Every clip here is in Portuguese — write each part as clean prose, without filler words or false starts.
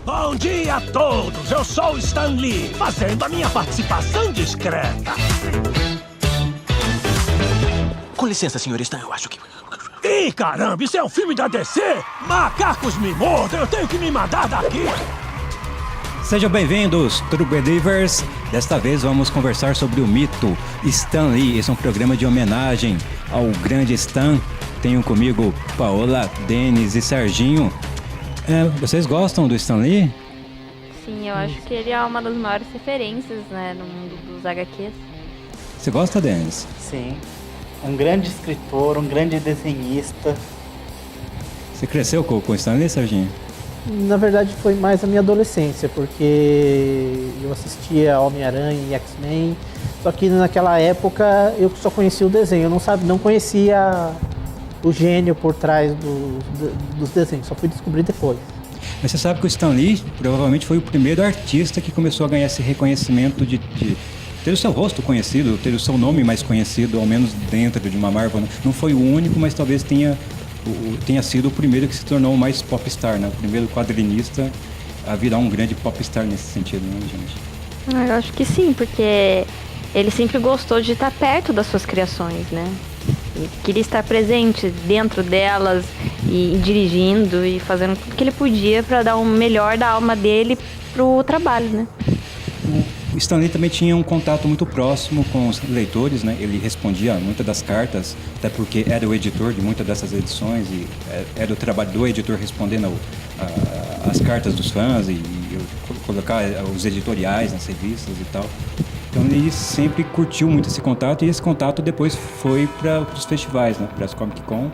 Bom dia a todos, eu sou o Stan Lee, fazendo a minha participação discreta. Com licença, senhor Stan, eu acho que... Ih, caramba, isso é um filme da DC? Macacos me mordam, eu tenho que me mandar daqui. Sejam bem-vindos, True Believers. Desta vez vamos conversar sobre o mito Stan Lee. Esse é um programa de homenagem ao grande Stan. Tenho comigo Paola, Denis e Serginho. Vocês gostam do Stan Lee? Sim, eu acho que ele é uma das maiores referências, né, no mundo dos HQs. Você gosta, Denis? Sim. Um grande escritor, um grande desenhista. Você cresceu com o Stan Lee, Serginho? Na verdade foi mais a minha adolescência, porque eu assistia Homem-Aranha e X-Men, só que naquela época eu só conhecia o desenho, eu não conhecia o gênio por trás dos desenhos, só fui descobrir depois. Mas você sabe que o Stan Lee provavelmente foi o primeiro artista que começou a ganhar esse reconhecimento de ter o seu rosto conhecido, ter o seu nome mais conhecido, ao menos dentro de uma Marvel. Não foi o único, mas talvez tenha sido o primeiro que se tornou mais popstar, né? O primeiro quadrinista a virar um grande popstar nesse sentido, né, gente? Eu acho que sim, porque ele sempre gostou de estar perto das suas criações, né? Ele queria estar presente dentro delas e dirigindo e fazendo tudo que ele podia para dar o melhor da alma dele pro trabalho, né? O Stan Lee também tinha um contato muito próximo com os leitores, né? Ele respondia muitas das cartas, até porque era o editor de muitas dessas edições e era o trabalho do editor respondendo as cartas dos fãs e colocar os editoriais nas revistas e tal. Então ele sempre curtiu muito esse contato e esse contato depois foi para os festivais, né? Para as Comic Con.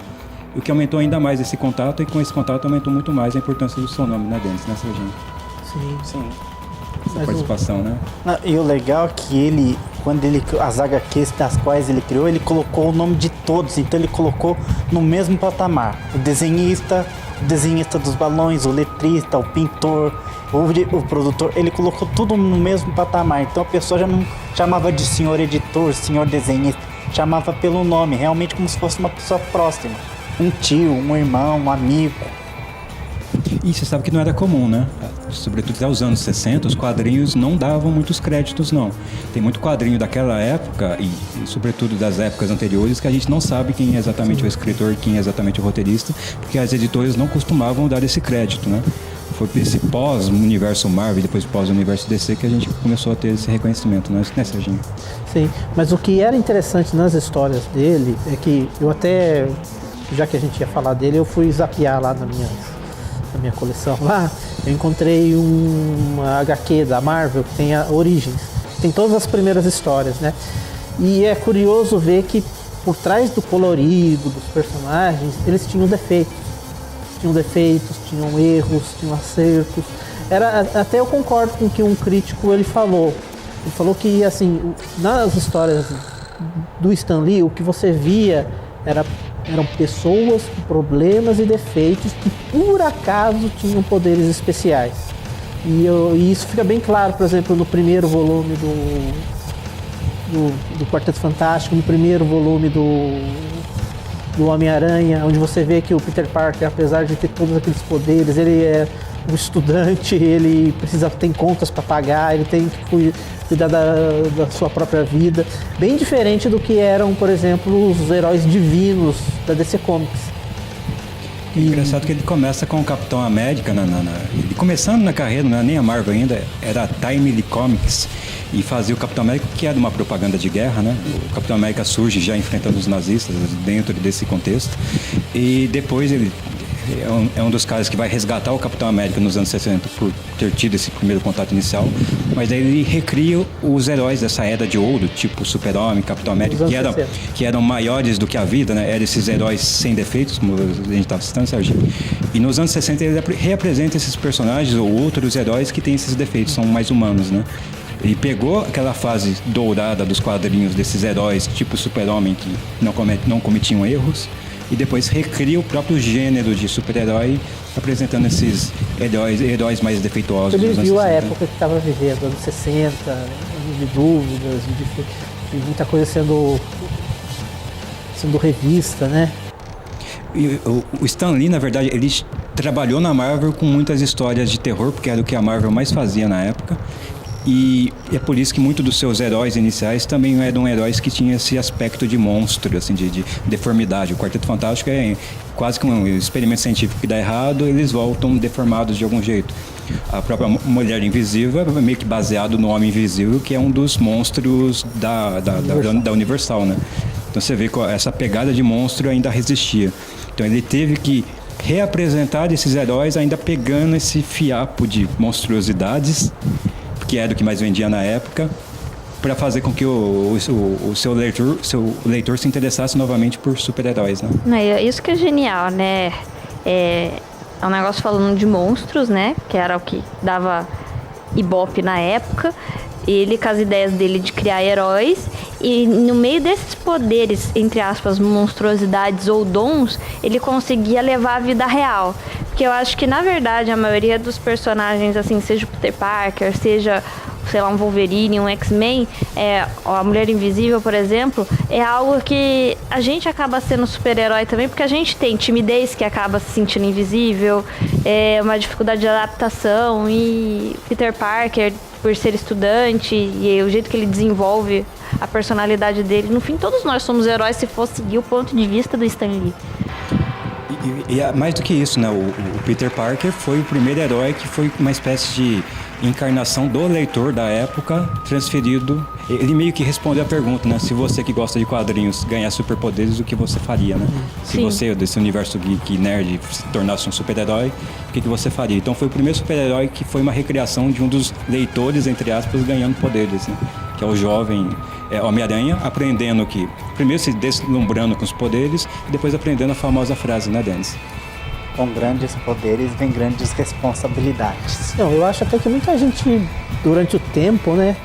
O que aumentou ainda mais esse contato e com esse contato aumentou muito mais a importância do seu nome, né, Denis? Né, Serginho? Sim. Essa participação, né? E o legal é que as HQs das quais ele criou, ele colocou o nome de todos, então ele colocou no mesmo patamar. O desenhista dos balões, o letrista, o pintor, o produtor, ele colocou tudo no mesmo patamar. Então a pessoa já não chamava de senhor editor, senhor desenhista, chamava pelo nome, realmente como se fosse uma pessoa próxima. Um tio, um irmão, um amigo. E você sabe que não era comum, né? Sobretudo até os anos 60, os quadrinhos não davam muitos créditos, não. Tem muito quadrinho daquela época e sobretudo das épocas anteriores que a gente não sabe quem é exatamente o escritor, quem é exatamente o roteirista, porque as editoras não costumavam dar esse crédito, né? Foi esse pós-universo Marvel, depois pós-universo DC que a gente começou a ter esse reconhecimento, né, Serginho? Sim, mas o que era interessante nas histórias dele é que eu até, já que a gente ia falar dele, eu fui zapear lá na minha coleção lá, eu encontrei uma HQ da Marvel que tem a Origins, tem todas as primeiras histórias, né? E é curioso ver que por trás do colorido dos personagens, eles tinham defeitos, tinham erros, tinham acertos. Até eu concordo com o que um crítico ele falou que assim, nas histórias do Stan Lee, o que você via eram pessoas com problemas e defeitos que por acaso tinham poderes especiais. E isso fica bem claro, por exemplo, no primeiro volume do Quarteto Fantástico, no primeiro volume do Homem-Aranha, onde você vê que o Peter Parker, apesar de ter todos aqueles poderes, ele é um estudante, ele tem contas para pagar, ele tem que cuidar da sua própria vida. Bem diferente do que eram, por exemplo, os heróis divinos da DC Comics. Engraçado que ele começa com o Capitão América, ele começando na carreira, não era nem a Marvel ainda, era a Timely Comics, e fazia o Capitão América, que era uma propaganda de guerra, né? O Capitão América surge já enfrentando os nazistas dentro desse contexto, e depois ele é um dos caras que vai resgatar o Capitão América nos anos 60 por ter tido esse primeiro contato inicial, mas aí ele recria os heróis dessa era de ouro, tipo Super-Homem, Capitão América, que eram maiores do que a vida, né? Eram esses heróis sem defeitos, como a gente estava citando, Serginho. E nos anos 60 ele reapresenta esses personagens ou outros heróis que têm esses defeitos, são mais humanos, né? Ele pegou aquela fase dourada dos quadrinhos desses heróis, tipo Super-Homem, que não cometiam erros, e depois recria o próprio gênero de super-herói, apresentando esses heróis mais defeituosos. Ele viu a época que estava vivendo, anos 60, anos de dúvidas, de muita coisa sendo revista, né? E o Stan Lee, na verdade, ele trabalhou na Marvel com muitas histórias de terror, porque era o que a Marvel mais fazia na época. E é por isso que muitos dos seus heróis iniciais também eram heróis que tinham esse aspecto de monstro, assim, de deformidade. O Quarteto Fantástico é quase que um experimento científico que dá errado, eles voltam deformados de algum jeito. A própria Mulher Invisível é meio que baseado no Homem Invisível, que é um dos monstros da Universal, né? Então você vê que essa pegada de monstro ainda resistia. Então ele teve que reapresentar esses heróis ainda pegando esse fiapo de monstruosidades, que era o que mais vendia na época, para fazer com que o seu leitor se interessasse novamente por super-heróis, né? Isso que é genial, né? É um negócio falando de monstros, né? Que era o que dava ibope na época. Ele com as ideias dele de criar heróis. E no meio desses poderes, entre aspas, monstruosidades ou dons, ele conseguia levar a vida real. Porque eu acho que, na verdade, a maioria dos personagens, assim, seja o Peter Parker, seja, sei lá, um Wolverine, um X-Men, a Mulher Invisível, por exemplo, é algo que a gente acaba sendo super-herói também, porque a gente tem timidez que acaba se sentindo invisível, uma dificuldade de adaptação, e Peter Parker, por ser estudante, e o jeito que ele desenvolve a personalidade dele, no fim, todos nós somos heróis se for seguir o ponto de vista do Stan Lee. E mais do que isso, né? O Peter Parker foi o primeiro herói que foi uma espécie de encarnação do leitor da época, transferido. Ele meio que respondeu a pergunta, né? Se você que gosta de quadrinhos ganhar superpoderes, o que você faria, né? Se você, desse universo geek nerd, se tornasse um super-herói, o que você faria? Então foi o primeiro super-herói que foi uma recriação de um dos leitores, entre aspas, ganhando poderes, né? Que é o jovem Homem-Aranha, aprendendo que... Primeiro se deslumbrando com os poderes, e depois aprendendo a famosa frase, né, Dennis? Com grandes poderes vem grandes responsabilidades. Não, eu acho até que muita gente, durante o tempo, né,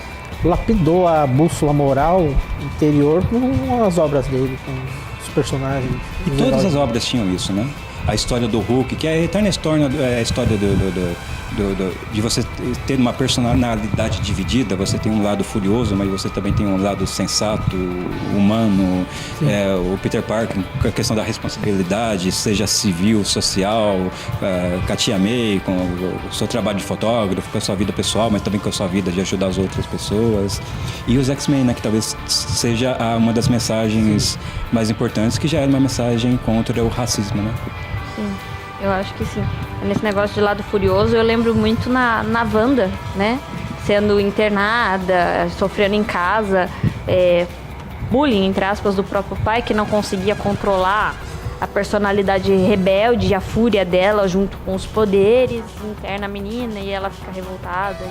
lapidou a bússola moral interior com as obras dele, com os personagens. E todas as obras tinham isso, né? A história do Hulk, que é a eterna história de você ter uma personalidade dividida. Você tem um lado furioso, mas você também tem um lado sensato, humano. O Peter Parker, a questão da responsabilidade, seja civil, social, com a Tia May, com o seu trabalho de fotógrafo, com a sua vida pessoal, mas também com a sua vida de ajudar as outras pessoas. E os X-Men, né, que talvez seja uma das mensagens mais importantes, que já era uma mensagem contra o racismo, né? Sim, eu acho que sim. Nesse negócio de lado furioso, eu lembro muito na Wanda, né? Sendo internada, sofrendo em casa, bullying, entre aspas, do próprio pai, que não conseguia controlar a personalidade rebelde e a fúria dela junto com os poderes, interna a menina e ela fica revoltada.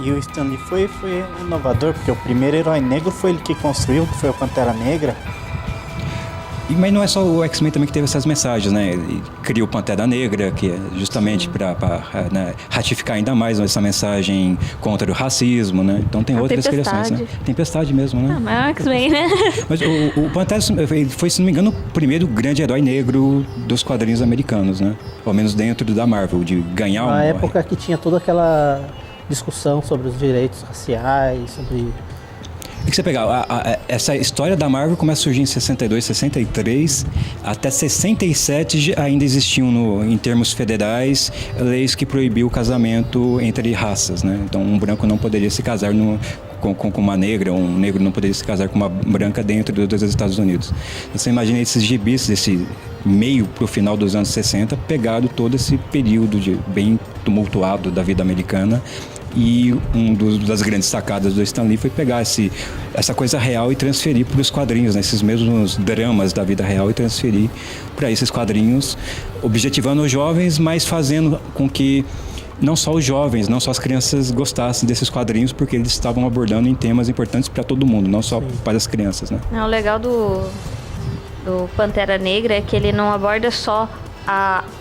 E o Stan Lee foi inovador, porque o primeiro herói negro foi ele que construiu, que foi o Pantera Negra. Mas não é só o X-Men também que teve essas mensagens, né? Ele criou o Pantera Negra, que é justamente para ratificar ainda mais essa mensagem contra o racismo, né? Então tem outras criações, né? Tempestade mesmo, né? Mas é o X-Men, né? Mas o Pantera foi, se não me engano, o primeiro grande herói negro dos quadrinhos americanos, né? Pelo menos dentro da Marvel, de ganhar uma época que tinha toda aquela discussão sobre os direitos raciais, sobre... É que você pegar, essa história da Marvel começa a surgir em 62, 63, até 67 ainda existiam, em termos federais, leis que proibiam o casamento entre raças, né? Então um branco não poderia se casar com uma negra, um negro não poderia se casar com uma branca dentro dos Estados Unidos. Você imagina esses gibis, desse meio para o final dos anos 60, pegaram todo esse período bem tumultuado da vida americana. E das grandes sacadas do Stan Lee foi pegar essa coisa real e transferir para os quadrinhos, né? Esses mesmos dramas da vida real, e transferir para esses quadrinhos, objetivando os jovens, mas fazendo com que não só os jovens, não só as crianças gostassem desses quadrinhos, porque eles estavam abordando em temas importantes para todo mundo, não só para as crianças, né? O legal do Pantera Negra é que ele não aborda só a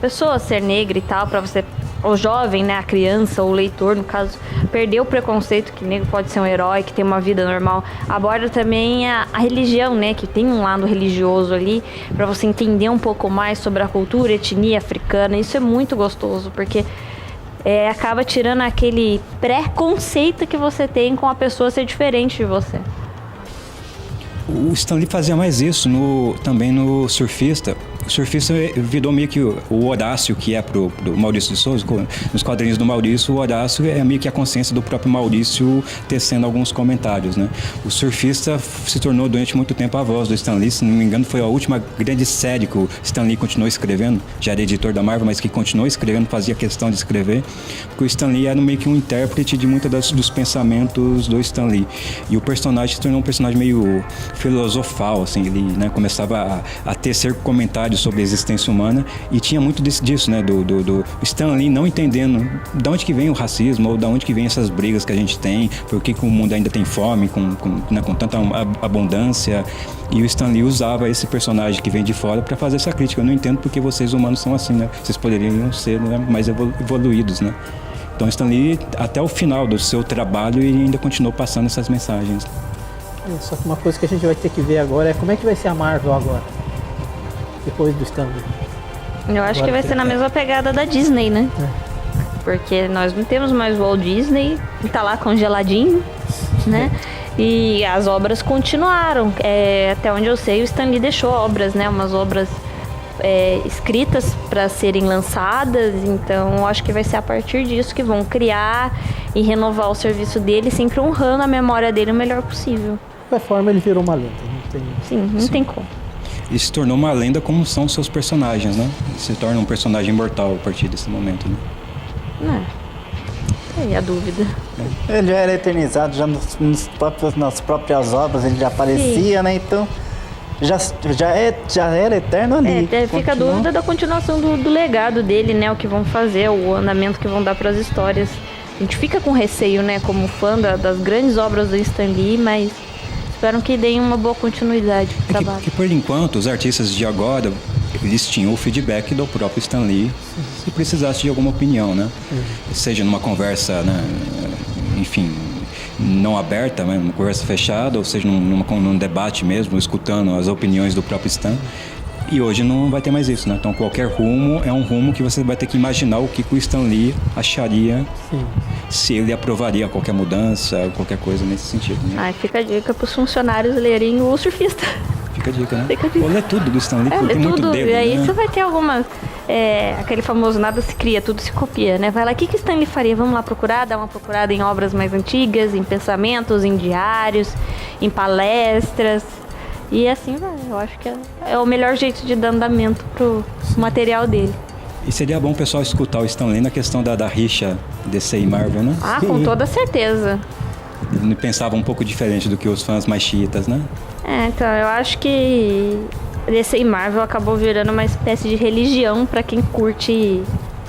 pessoa ser negra e tal, para você, o jovem, né, a criança, o leitor, no caso, perder o preconceito que negro pode ser um herói, que tem uma vida normal. Aborda também a religião, né, que tem um lado religioso ali, para você entender um pouco mais sobre a cultura, etnia africana. Isso é muito gostoso, porque acaba tirando aquele preconceito que você tem com a pessoa ser diferente de você. O Stan Lee fazia mais isso também no Surfista. O surfista virou meio que o Horácio, que é pro Maurício de Souza. Nos quadrinhos do Maurício, o Horácio é meio que a consciência do próprio Maurício tecendo alguns comentários, né? O surfista se tornou durante muito tempo a voz do Stan Lee. Se não me engano, foi a última grande série que o Stan Lee continuou escrevendo. Já era editor da Marvel, mas que continuou escrevendo, fazia questão de escrever. Porque o Stan Lee era meio que um intérprete de muitos dos pensamentos do Stan Lee. E o personagem se tornou um personagem meio filosofal, assim. Ele, né, começava a tecer comentários sobre a existência humana e tinha muito disso, né, do Stan Lee não entendendo de onde que vem o racismo ou de onde que vem essas brigas que a gente tem, por que o mundo ainda tem fome com tanta abundância. E o Stan Lee usava esse personagem que vem de fora para fazer essa crítica. Eu não entendo porque vocês humanos são assim, né? Vocês poderiam ser, né, mais evoluídos, né? Então Stan Lee, até o final do seu trabalho, ele ainda continuou passando essas mensagens. Só que uma coisa que a gente vai ter que ver agora é como é que vai ser a Marvel agora, depois do Stan Lee. Eu acho que vai ser na mesma pegada da Disney, né? Porque nós não temos mais o Walt Disney, tá lá congeladinho, né? E as obras continuaram. Até onde eu sei, o Stan Lee deixou obras, né? Umas obras escritas para serem lançadas. Então, eu acho que vai ser a partir disso que vão criar e renovar o serviço dele, sempre honrando a memória dele o melhor possível. De qualquer forma, ele virou uma lenda. Não tem como. E se tornou uma lenda como são seus personagens, né? Se torna um personagem imortal a partir desse momento, né? Aí a dúvida. Ele já era eternizado, já nas próprias obras ele já aparecia, sim, né? Então já era eterno ali. Fica a dúvida da continuação do legado dele, né? O que vão fazer, o andamento que vão dar para as histórias. A gente fica com receio, né? Como fã das grandes obras do Stan Lee, mas espero que deem uma boa continuidade pro trabalho. Que por enquanto, os artistas de agora, eles tinham o feedback do próprio Stan Lee, se precisasse de alguma opinião, né? Seja numa conversa, né, enfim, não aberta, né, uma conversa fechada, ou seja, num debate mesmo, escutando as opiniões do próprio Stan. E hoje não vai ter mais isso, né? Então qualquer rumo é um rumo que você vai ter que imaginar o que o Stan Lee acharia, sim, se ele aprovaria qualquer mudança, qualquer coisa nesse sentido, né? Fica a dica para os funcionários lerem O Surfista. Fica a dica, né? Ou lê tudo do Stan Lee, porque tem muito dele, e aí, né? Você vai ter algumas... aquele famoso nada se cria, tudo se copia, né? Vai lá, o que Stan Lee faria? Vamos lá procurar, dar uma procurada em obras mais antigas, em pensamentos, em diários, em palestras. E assim vai. Eu acho que é o melhor jeito de dar andamento pro material dele. E seria bom o pessoal escutar o Stan Lee na questão da rixa DC e Marvel, né? Com toda certeza. Ele pensava um pouco diferente do que os fãs mais chiitas, né? Então, eu acho que DC e Marvel acabou virando uma espécie de religião para quem curte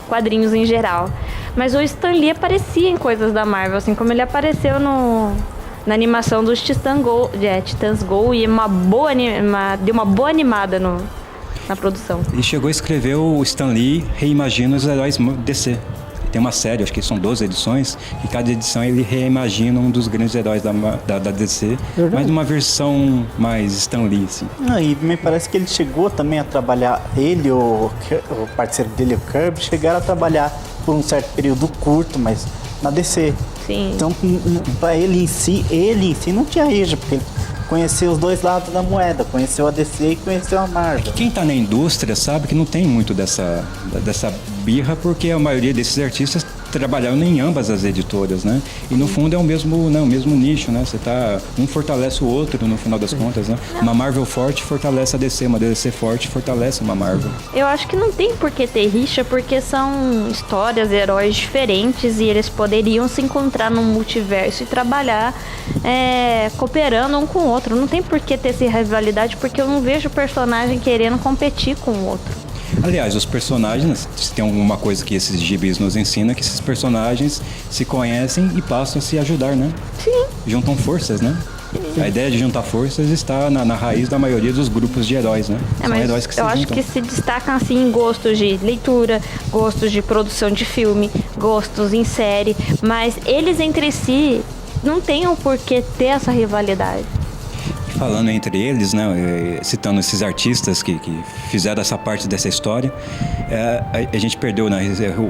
quadrinhos em geral. Mas o Stan Lee aparecia em coisas da Marvel, assim como ele apareceu na animação dos Titans Go, e deu uma boa animada na produção. Ele chegou a escrever o Stan Lee reimagina os heróis DC. Tem uma série, acho que são 12 edições, e cada edição ele reimagina um dos grandes heróis da DC, mas numa versão mais Stan Lee, assim. E me parece que ele chegou também a trabalhar, ele, o parceiro dele, o Kirby, chegaram a trabalhar por um certo período curto, mas na DC. Sim. Então, para ele em si não tinha rixa, porque ele conheceu os dois lados da moeda, conheceu a DC e conheceu a Marvel. Quem está na indústria sabe que não tem muito dessa birra, porque a maioria desses artistas trabalharam em ambas as editoras, né? E no fundo é o mesmo nicho, né? Um fortalece o outro no final das contas, né? Uma Marvel forte fortalece a DC, uma DC forte fortalece uma Marvel. Eu acho que não tem por que ter rixa, porque são histórias, heróis diferentes e eles poderiam se encontrar num multiverso e trabalhar cooperando um com o outro. Não tem por que ter essa rivalidade, porque eu não vejo o personagem querendo competir com o outro. Aliás, os personagens, se tem alguma coisa que esses gibis nos ensinam, que esses personagens se conhecem e passam a se ajudar, né? Sim. Juntam forças, né? Sim. A ideia de juntar forças está na raiz da maioria dos grupos de heróis, né? São heróis que se juntam. Eu acho que se destacam, assim, em gostos de leitura, gostos de produção de filme, gostos em série, mas eles entre si não têm o porquê ter essa rivalidade. falando entre eles, né, citando esses artistas que fizeram essa parte dessa história, a gente perdeu, né,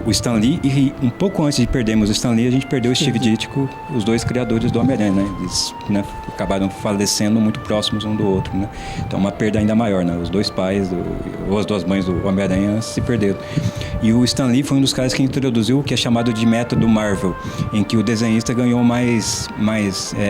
o Stan Lee, e um pouco antes de perdermos o Stan Lee, a gente perdeu o Steve Ditko, os dois criadores do Homem-Aranha, né? Eles, né, acabaram falecendo muito próximos um do outro, né? Então uma perda ainda maior, né? Os dois pais ou as duas mães do Homem-Aranha se perderam. E o Stan Lee foi um dos caras que introduziu o que é chamado de método Marvel, em que o desenhista ganhou mais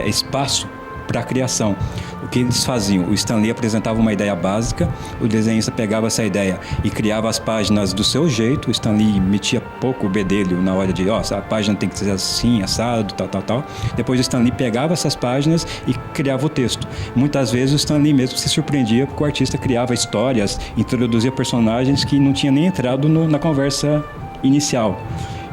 espaço para a criação. O que eles faziam? O Stan Lee apresentava uma ideia básica, o desenhista pegava essa ideia e criava as páginas do seu jeito. O Stan Lee metia pouco o bedelho na hora de, a página tem que ser assim, assado, tal. Depois o Stan Lee pegava essas páginas e criava o texto. Muitas vezes o Stan Lee mesmo se surpreendia porque o artista criava histórias, introduzia personagens que não tinha nem entrado na conversa inicial.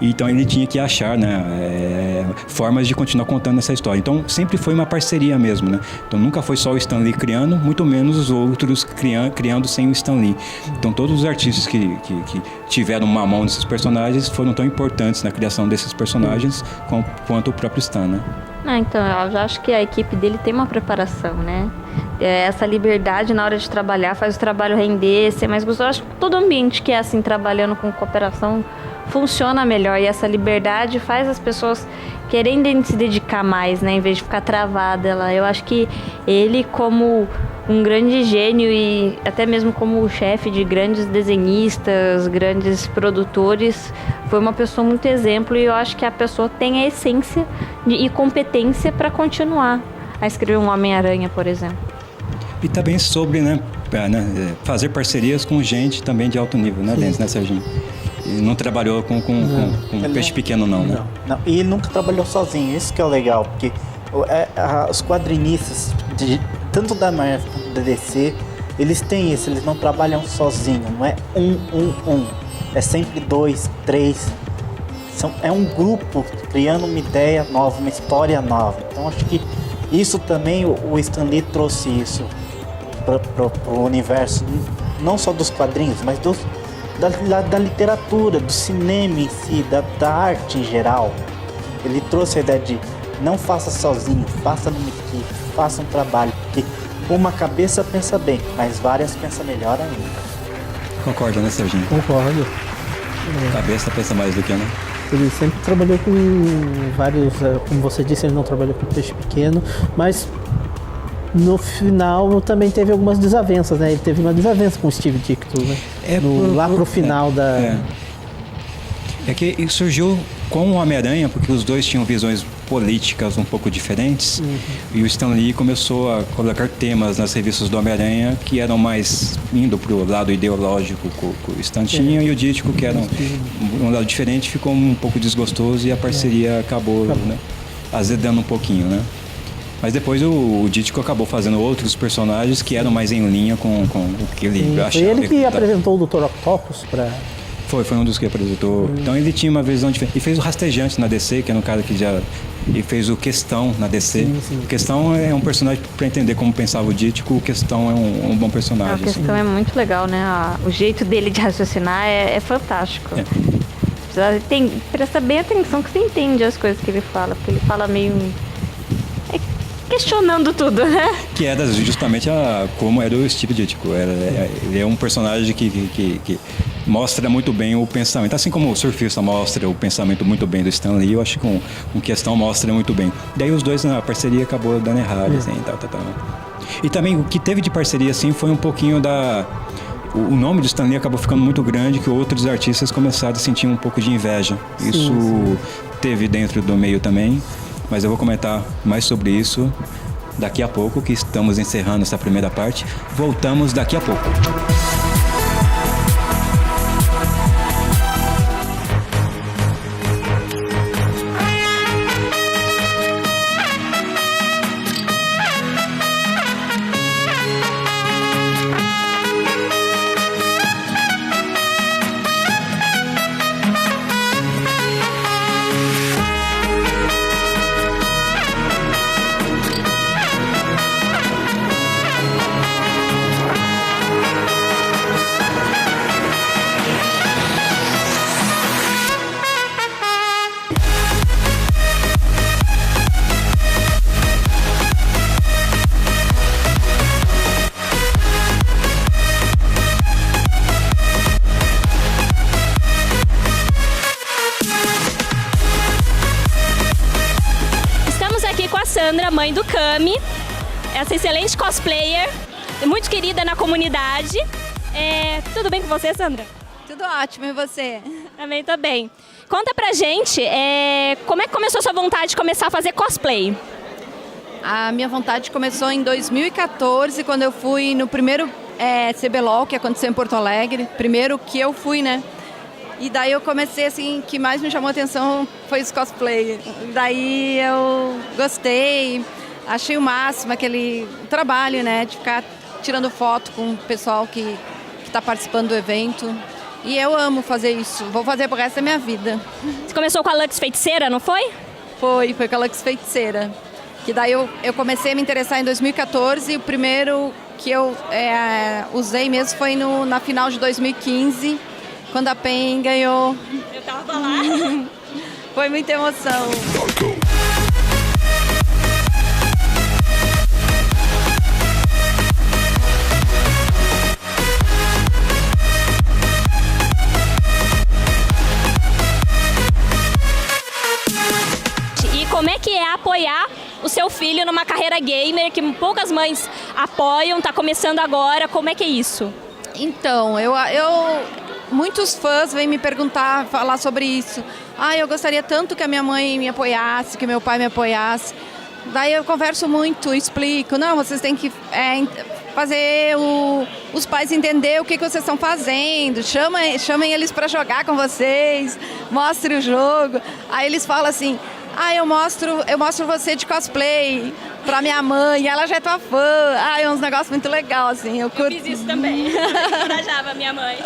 Então ele tinha que achar, né, formas de continuar contando essa história. Então sempre foi uma parceria mesmo, né? Então nunca foi só o Stan Lee criando, muito menos os outros criando sem o Stan Lee. Então todos os artistas que tiveram uma mão nesses personagens foram tão importantes na criação desses personagens quanto o próprio Stan, né? Então, eu já acho que a equipe dele tem uma preparação, né? Essa liberdade na hora de trabalhar faz o trabalho render, ser mais gostoso. Eu acho que todo ambiente que é assim, trabalhando com cooperação, funciona melhor. E essa liberdade faz as pessoas querendo se dedicar mais, né? Em vez de ficar travada. Eu acho que ele, como um grande gênio e até mesmo como chefe de grandes desenhistas, grandes produtores, foi uma pessoa muito exemplo, e eu acho que a pessoa tem a essência e competência para continuar a escrever um Homem-Aranha, por exemplo. E também sobre, né, fazer parcerias com gente também de alto nível, né, Denis, né, Serginho? Ele não trabalhou com peixe pequeno, não, né? Não, e ele nunca trabalhou sozinho, isso que é o legal, porque os quadrinistas, tanto da Marvel quanto da DC, eles têm isso, eles não trabalham sozinhos, não é um. É sempre 2, 3. É um grupo criando uma ideia nova, uma história nova. Então acho que isso também, o Stan Lee trouxe isso para o universo, não só dos quadrinhos, mas da literatura, do cinema em si, da arte em geral. Ele trouxe a ideia de não faça sozinho, faça numa equipe, faça um trabalho, porque uma cabeça pensa bem, mas várias pensam melhor ainda. Concorda, né, Serginho? Concordo. A cabeça pensa mais do que, né? Ele sempre trabalhou com vários, como você disse, ele não trabalhou com peixe pequeno, mas no final também teve algumas desavenças, né? Ele teve uma desavença com o Steve Ditko, né? Lá pro final da... É que surgiu com o Homem-Aranha, porque os dois tinham visões políticas um pouco diferentes, e o Stan Lee começou a colocar temas nas revistas do Homem-Aranha que eram mais indo para o lado ideológico que o Stan tinha, e o Ditko, que era um lado diferente, ficou um pouco desgostoso e a parceria acabou, né, azedando um pouquinho, né? Mas depois o Ditko acabou fazendo outros personagens que eram mais em linha com o que ele achava. Foi ele que apresentou o Dr. Octopus para... Foi um dos que apresentou. Então ele tinha uma visão diferente. E fez o Rastejante na DC, que era um cara que já... E fez o Questão na DC. Sim. O Questão é um personagem, para entender como pensava o Ditko, o Questão é um bom personagem. O Questão é muito legal, né? O jeito dele de raciocinar é fantástico. Presta bem atenção que você entende as coisas que ele fala, porque ele fala meio... questionando tudo, né? Que era justamente como era o Steve Ditko. Ele é um personagem que mostra muito bem o pensamento. Assim como o surfista mostra o pensamento muito bem do Stan Lee, eu acho que um Questão mostra muito bem. Daí os dois, na parceria, acabou dando errado, assim, tal. E também o que teve de parceria, assim, foi um pouquinho o nome do Stan Lee acabou ficando muito grande, que outros artistas começaram a sentir um pouco de inveja. Isso teve dentro do meio também, mas eu vou comentar mais sobre isso daqui a pouco, que estamos encerrando essa primeira parte. Voltamos daqui a pouco. Sandra, mãe do Cami, essa excelente cosplayer, muito querida na comunidade. Tudo bem com você, Sandra? Tudo ótimo, e você? Também tô bem. Conta pra gente, como é que começou a sua vontade de começar a fazer cosplay? A minha vontade começou em 2014, quando eu fui no primeiro CBLOL, que aconteceu em Porto Alegre. Primeiro que eu fui, né? E daí eu comecei, assim, que mais me chamou a atenção foi os cosplay. Daí eu gostei, achei o máximo aquele trabalho, né? De ficar tirando foto com o pessoal que está participando do evento. E eu amo fazer isso, vou fazer pro resto da minha vida. Você começou com a Lux Feiticeira, não foi? Foi com a Lux Feiticeira. Que daí eu comecei a me interessar em 2014 e o primeiro que eu usei mesmo foi na final de 2015, quando a PEN ganhou. Eu tava lá. Foi muita emoção. E como é que é apoiar o seu filho numa carreira gamer que poucas mães apoiam, tá começando agora, como é que é isso? Então, muitos fãs vêm me perguntar, falar sobre isso. Eu gostaria tanto que a minha mãe me apoiasse, que meu pai me apoiasse. Daí eu converso muito, explico. Não, vocês têm que fazer os pais entender o que vocês estão fazendo. Chamem eles para jogar com vocês, mostre o jogo. Aí eles falam assim, eu mostro você de cosplay pra minha mãe, ela já é tua fã. É uns negócios muito legais, assim. Eu fiz isso também, encorajava minha mãe.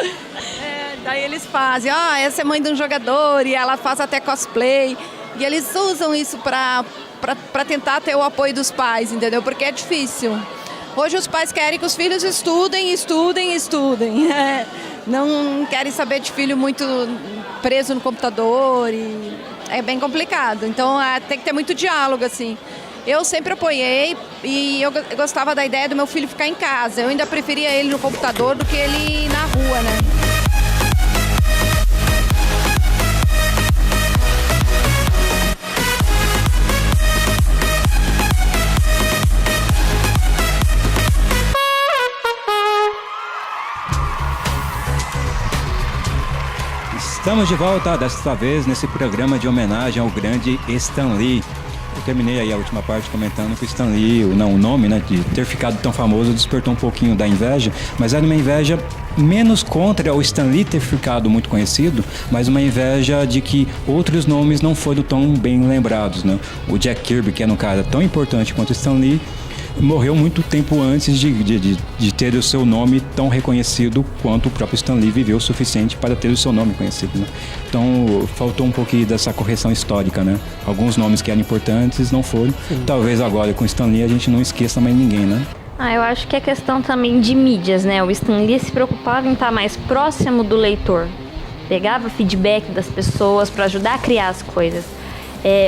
Daí eles fazem, essa é mãe de um jogador e ela faz até cosplay. E eles usam isso pra tentar ter o apoio dos pais, entendeu? Porque é difícil. Hoje os pais querem que os filhos estudem. Não querem saber de filho muito preso no computador e é bem complicado. Então tem que ter muito diálogo, assim. Eu sempre apoiei e eu gostava da ideia do meu filho ficar em casa. Eu ainda preferia ele no computador do que ele na rua, né? Estamos de volta, desta vez, nesse programa de homenagem ao grande Stan Lee. Eu terminei aí a última parte comentando que o Stan Lee, o nome, né, de ter ficado tão famoso despertou um pouquinho da inveja, mas era uma inveja menos contra o Stan Lee ter ficado muito conhecido, mas uma inveja de que outros nomes não foram tão bem lembrados, né? O Jack Kirby, que era um cara tão importante quanto o Stan Lee, morreu muito tempo antes de ter o seu nome tão reconhecido quanto o próprio Stan Lee viveu o suficiente para ter o seu nome conhecido, né? Então faltou um pouquinho dessa correção histórica, né? Alguns nomes que eram importantes não foram. Sim. Talvez agora com o Stan Lee a gente não esqueça mais ninguém, né? Eu acho que é questão também de mídias, né? O Stan Lee se preocupava em estar mais próximo do leitor. Pegava feedback das pessoas para ajudar a criar as coisas.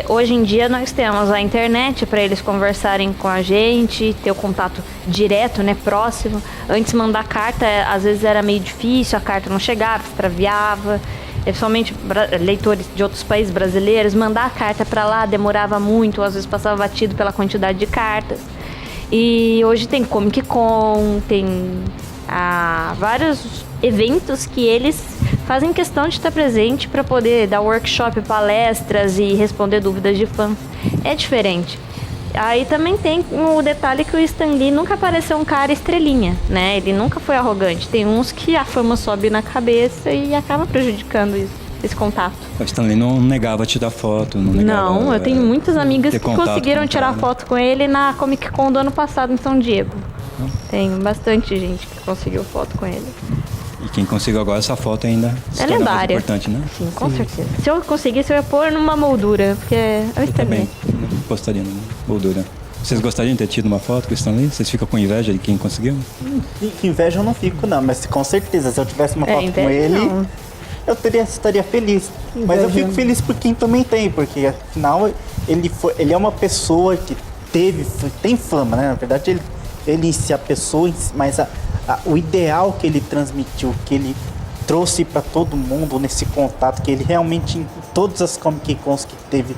Hoje em dia nós temos a internet para eles conversarem com a gente, ter o contato direto, né, próximo. Antes mandar carta, às vezes era meio difícil, a carta não chegava, extraviava. Principalmente leitores de outros países brasileiros, mandar a carta para lá demorava muito, às vezes passava batido pela quantidade de cartas. E hoje tem Comic Con, tem vários eventos que eles fazem questão de estar presente para poder dar workshop, palestras e responder dúvidas de fãs. É diferente. Aí também tem o detalhe que o Stan Lee nunca pareceu um cara estrelinha, né? Ele nunca foi arrogante. Tem uns que a fama sobe na cabeça e acaba prejudicando isso, esse contato. O Stan Lee não negava tirar foto, não negava... Não, eu tenho muitas amigas que conseguiram tirar foto com ele na Comic Con do ano passado em São Diego. Tenho bastante gente que conseguiu foto com ele. E quem conseguiu agora essa foto ainda é lendária. Importante, né? Sim, com certeza. Se eu conseguisse, eu ia pôr numa moldura, porque eu também postaria numa moldura. Vocês gostariam de ter tido uma foto com o Stan Lee? Vocês ficam com inveja de quem conseguiu? Inveja eu não fico, não, mas com certeza, se eu tivesse uma foto com ele, não. Eu estaria feliz. Inveja. Mas eu fico feliz por quem também tem, porque afinal ele é uma pessoa que tem fama, né? Na verdade, ele em si, a pessoa, mas o ideal que ele transmitiu, que ele trouxe para todo mundo nesse contato, que ele realmente, em todas as Comic Cons que teve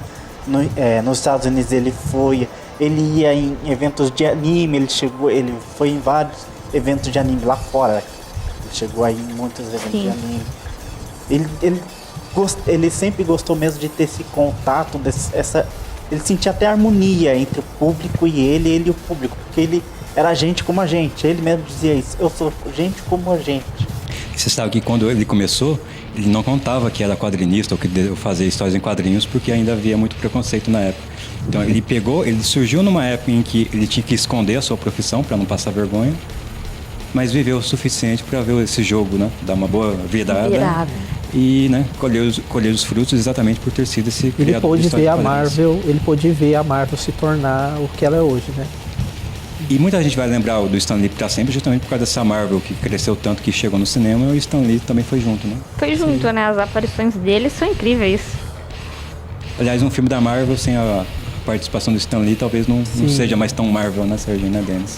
nos Estados Unidos, ele foi, Ele ia em eventos de anime, ele foi em vários eventos de anime lá fora. Ele chegou aí em muitos eventos de anime. Ele sempre gostou mesmo de ter esse contato, ele sentia até harmonia entre o público e ele e o público, porque ele era gente como a gente. Ele mesmo dizia isso, eu sou gente como a gente. Você sabe que quando ele começou, ele não contava que era quadrinista ou que fazia histórias em quadrinhos, porque ainda havia muito preconceito na época. Então ele surgiu numa época em que ele tinha que esconder a sua profissão para não passar vergonha, mas viveu o suficiente para ver esse jogo, né, dar uma boa virada. E, né, colher os frutos exatamente por ter sido esse criador de história de quadrinhos. Ele pôde ver a Marvel se tornar o que ela é hoje, né? E muita gente vai lembrar do Stan Lee para sempre justamente por causa dessa Marvel que cresceu tanto que chegou no cinema, e o Stan Lee também foi junto, né? Foi junto, né? As aparições dele são incríveis. Aliás, um filme da Marvel sem a participação do Stan Lee talvez não seja mais tão Marvel, né, Serginho, né, Dennis?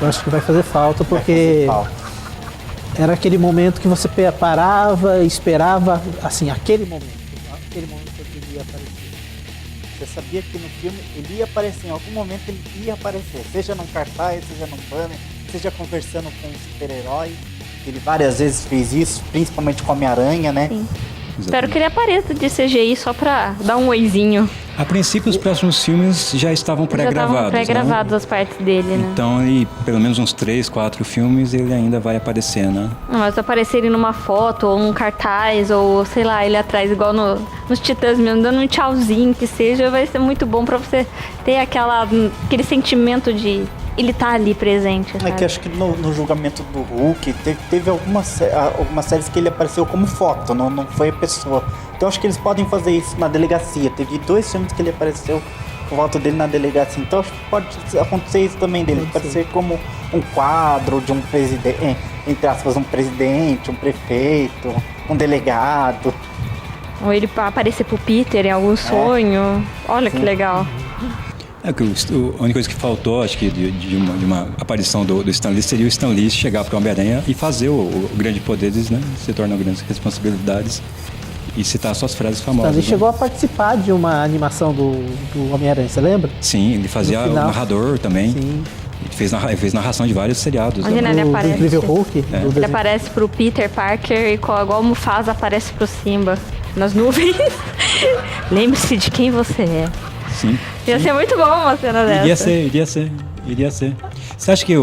Eu acho que vai fazer falta, porque era aquele momento que você parava e esperava, assim, aquele momento que ele ia aparecer. Você sabia que no filme ele ia aparecer, em algum momento ele ia aparecer, seja num cartaz, seja num banner, seja conversando com um super-herói. Ele várias vezes fez isso, principalmente com Homem-Aranha, né? Sim. Espero que ele apareça de CGI só pra dar um oizinho. A princípio, os próximos filmes já estavam pré-gravados. Já estavam pré-gravados, né? As partes dele, né? Então, pelo menos uns 3, 4 filmes ele ainda vai aparecer, né? Não, mas aparecer ele numa foto, ou num cartaz, ou sei lá, ele atrás, igual nos Titãs mesmo, dando um tchauzinho, que seja, vai ser muito bom pra você ter aquele sentimento de ele tá ali presente, sabe? É que acho que no julgamento do Hulk teve algumas séries que ele apareceu como foto, não foi a pessoa. Então acho que eles podem fazer isso na delegacia. Teve 2 filmes que ele apareceu com foto dele na delegacia. Então acho que pode acontecer isso também dele. Aparecer como um quadro de um presidente, entre aspas, um presidente, um prefeito, um delegado. Ou ele aparecer pro Peter em algum sonho. Olha que legal. É que a única coisa que faltou, acho que de uma aparição do Stan Lee seria o Stan Lee chegar para o Homem-Aranha e fazer o grande poderes, né? Se tornam grandes responsabilidades e citar suas frases famosas. Stan Lee chegou a participar de uma animação do Homem-Aranha, você lembra? Sim, ele fazia o narrador também. Sim. Ele fez narração de vários seriados. Onde ele aparece? Do Incrível Hulk. Ele aparece pro Peter Parker e igual o Mufasa aparece pro Simba nas nuvens. Lembre-se de quem você é. Sim. Ia ser muito bom uma cena dessa. Iria ser. Você acha que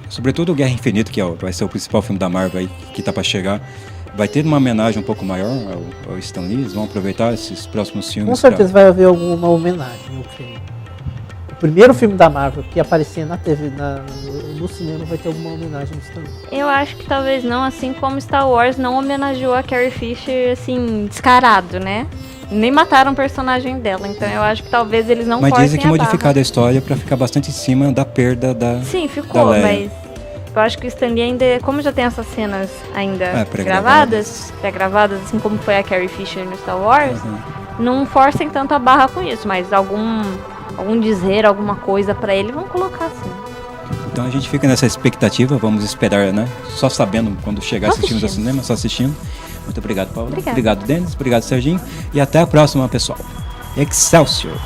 sobretudo o Guerra Infinita, que vai ser o principal filme da Marvel aí, que tá para chegar, vai ter uma homenagem um pouco maior ao Stan Lee? Eles vão aproveitar esses próximos filmes? Com certeza vai haver alguma homenagem ao filme. O primeiro filme da Marvel que aparecer na TV, no cinema, vai ter alguma homenagem ao Stan Lee. Eu acho que talvez não, assim como Star Wars não homenageou a Carrie Fisher, assim, descarado, né? Nem mataram o personagem dela, então eu acho que talvez eles não forcem a barra. Mas dizem que modificaram a história pra ficar bastante em cima da perda da Sim, ficou, mas eu acho que o Stan Lee ainda, como já tem essas cenas ainda pré-gravadas, assim como foi a Carrie Fisher no Star Wars, não forcem tanto a barra com isso, mas algum dizer, alguma coisa pra ele, vão colocar assim. Então a gente fica nessa expectativa, vamos esperar, né? Só sabendo quando chegar esses filmes ao cinema, só assistindo. Muito obrigado, Paulo. Obrigado, Denis. Obrigado, Serginho. E até a próxima, pessoal. Excelsior!